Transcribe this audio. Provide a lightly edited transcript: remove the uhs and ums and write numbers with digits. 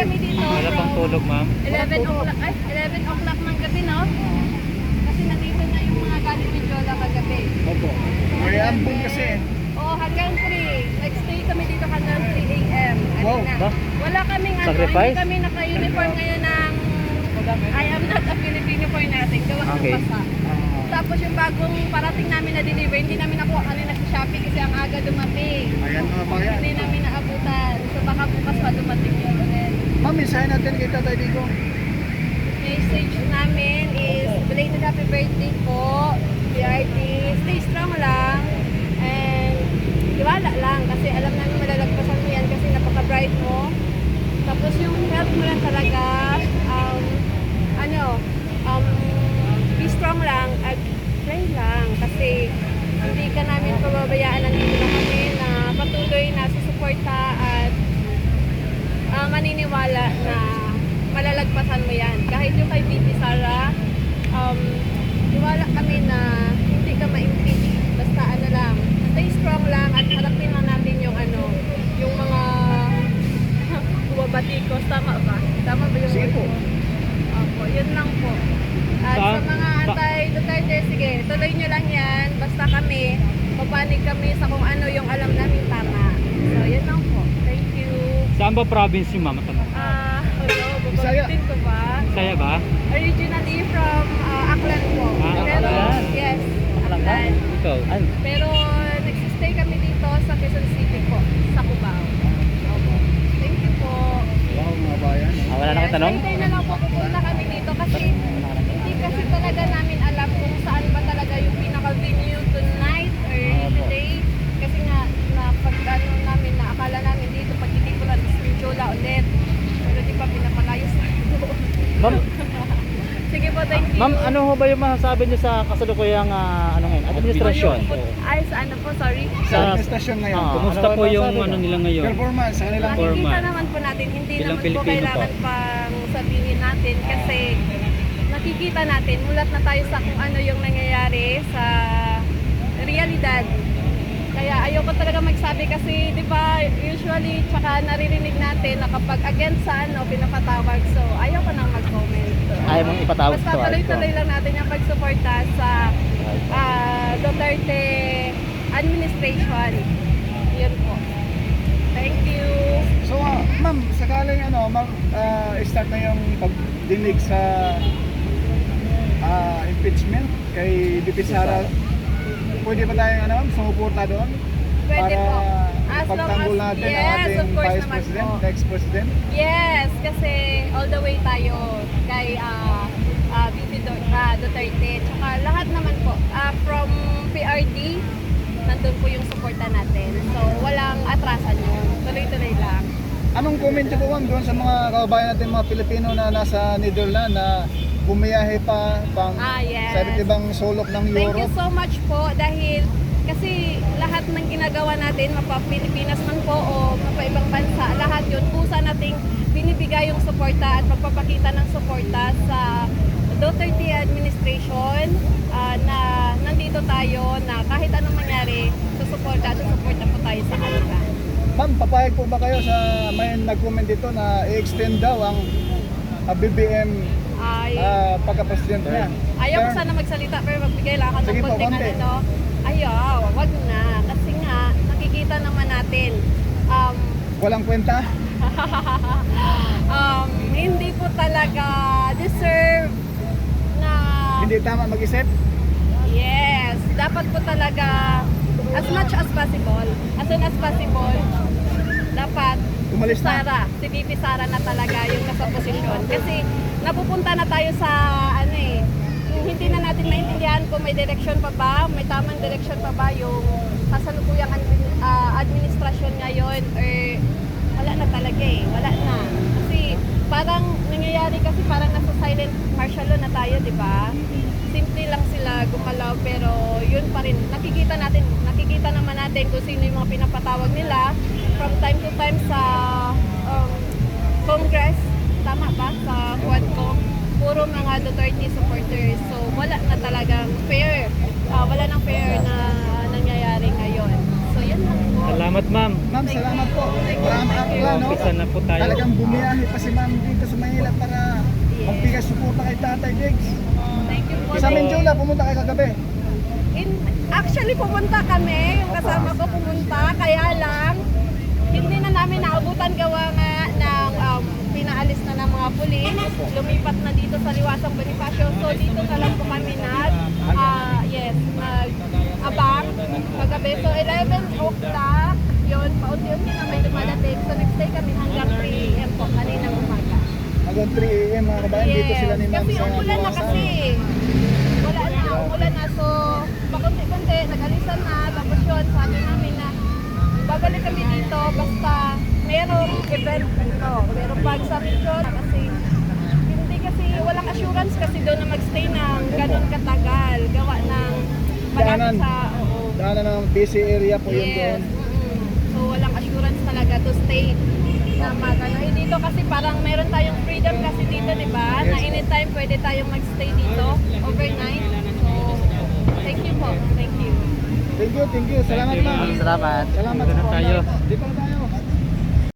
kami dito Wala pang tulog, ma'am. 11 o'clock, 11 o'clock ng gabi, no? Kasi nandito na yung mga galing ni Jola kagabi. Opo. May ambon kasi. Oo, hanggang 3. Nag-stay kami dito hanggang 3 a.m. Wow, Na. Wala kaming ano, Sacrifice? hindi kami naka-uniform ngayon ng I am not a Filipino for nothing. Gawa ng Okay. basa. Tapos yung bagong parating namin na deliver, hindi namin nakuha kanina sa Shopee kasi ang aga dumating. Ayan mga bayan. Hindi namin naabutan. So baka bukas pa dumating yun ulit. Ma'am, mensahe natin kay Tatay Digo. Message namin is belated happy birthday po. PRT, stay strong lang. And tiwala lang kasi alam namin malalagpasan mo yan kasi napaka-bright mo. Tapos yung health mo lang talaga, be strong lang at pray lang kasi hindi ka namin pababayaan. Nandito na kami na patuloy na susuporta at maniniwala na malalagpasan mo yan. Kahit yung kay Bibi Sara, tiwala kami na hindi ka ma-impeach. Basta ano lang, stay strong lang at harapin lang natin yung ano, yung mga buwabatikos. Tama ba? Tama ba yung Sige po. Opo, yun lang po. At sa mga anti-Duterte, sige, tuloy nyo lang yan. Basta kami, papanig kami sa kung ano yung alam namin tama. So, yun lang po. Thank you. Saan ba province yung mama? Hello, Bisaya. babagitin ko ba? Saya ba? Originally from Aklan po. Pero, Aklan. yes, Aklan. Ikaw? Pero, nagsistay kami dito sa Quezon City po, sa Cubao. Opo. Thank you po. Wow, mga bayan. Wala na akong tanong? Hintay na lang po pupunta kami dito kasi hindi kasi talaga namin alam kung saan ba talaga yung pinaka-venue tonight or today. Kasi nga, pag namin, na akala namin dito, pag hindi ko lang is Jola ulit. Pero di pa pinapalayos tayo. Ma'am, Sige po, thank you. ma'am, ano ho ba yung masasabi niyo sa kasalukuyang ano ngayon, administrasyon? Ay, sa ano po, sorry. Sa administrasyon ngayon. Kumusta po yung ano nila ngayon? Performance sa kanilang Performance. Nakikita naman po natin, hindi Bilang naman po Pilipino kailangan pang sabihin natin kasi nakikita natin, mulat na tayo sa kung ano yung nangyayari sa realidad. Kaya ayoko talaga magsabi kasi, di ba, usually, tsaka naririnig natin na kapag against sa ano, pinapatawag. So, ayoko nang mag-comment. So, Ayaw mong ipatawag basta to, tuloy-tuloy lang natin yung pagsuporta sa Duterte administration. Yun po. Thank you. So, ma'am, sakaling start na yung pagdinig sa impeachment kay BP Sara, pwede ba tayong sumuporta doon? Pwede para po. As long pagtanggol as- natin yes, ang of ating course Vice naman President, po. next President? Yes, kasi all the way tayo kay VP Duterte. Tsaka lahat naman po, from PRD, nandun po yung suporta natin. So, walang atrasan yun. Tuloy-tuloy lang. Anong comment niyo po, ma'am, doon sa mga kababayan natin, mga Pilipino na nasa Netherlands na bumiyahe pa pang Yes. sa iba't ibang sulok ng Thank you Europe? so much po dahil kasi lahat ng ginagawa natin, mapa Pilipinas man po o mapa ibang bansa, lahat yun, kusa nating binibigay yung suporta at magpapakita ng suporta sa Duterte administration na nandito tayo na kahit anong mangyari, susuporta po tayo sa kanila. Ma'am, papayag po ba kayo sa may nag-comment dito na i-extend daw ang BBM Ay, pagka-presidente niya? ayaw ko Sir? sana magsalita pero magbigay lang ako ng Sige po, konting konti. ano. Ayaw, wag na. Kasi nga, nakikita naman natin, Walang kwenta? hindi po talaga deserve na Hindi tama mag-isip? yes, dapat po talaga as much as possible, as soon as possible, dapat Umalis na? Sara, si VP Sara na talaga yung nasa posisyon. Kasi napupunta na tayo sa hindi na natin maintindihan kung may direction pa ba, may tamang direction pa ba yung kasalukuyang administrasyon ngayon or wala na talaga wala na. Kasi parang nangyayari kasi parang nasa silent martial law na tayo, di ba? Simple lang sila gumalaw pero yun pa rin. Nakikita naman natin kung sino yung mga pinapatawag nila from time to time sa Congress, tama ba? Sa Quadcom, puro mga Duterte supporters. So wala na talagang fair. Wala nang fair na nangyayari ngayon. So yun lang po. Salamat ma'am. Ma'am, salamat po. Maraming akla, no? Umpisa na po tayo. Talagang bumiyahe pa si ma'am dito sa Manila para magbigay suporta kay Tatay Diggs. Thank you po. Sa Mindula, pumunta kayo kagabi. Actually, pumunta kami. Yung kasama ko pumunta. Kaya lang, hindi na namin naabutan gawa nga ng pinaalis na ng mga pulis. Lumipat na dito sa Liwasang Bonifacio. So, dito na lang po kami nag-abang kagabi. So, 11 o'clock, yun, paunti-unti na may dumadating. So, next day kami hanggang 3 a.m. po, kaninang umaga. Hanggang 3 a.m. mga kabayan, dito sila ni ma'am Kasi sa umulan na Liwasan. kasi. Umulan na. So, pakunti-kunti, nag-alisan na. Tapos yun, sabi namin na babalik kami dito basta merong event dito. Pero pag sabi ko, kasi hindi kasi, walang assurance kasi doon na magstay ng ganun katagal. Gawa ng Daanan. malapit sa, oo. Daanan ng busy area po yun Yes. doon. So, walang assurance talaga to stay na magano. Dito kasi parang meron tayong freedom kasi dito, di ba? Na anytime pwede tayong magstay dito overnight. So, thank you po. Thank you. Thank you. Salamat ma'am. Salamat. Salamat Dito na po. tayo. Dito na tayo.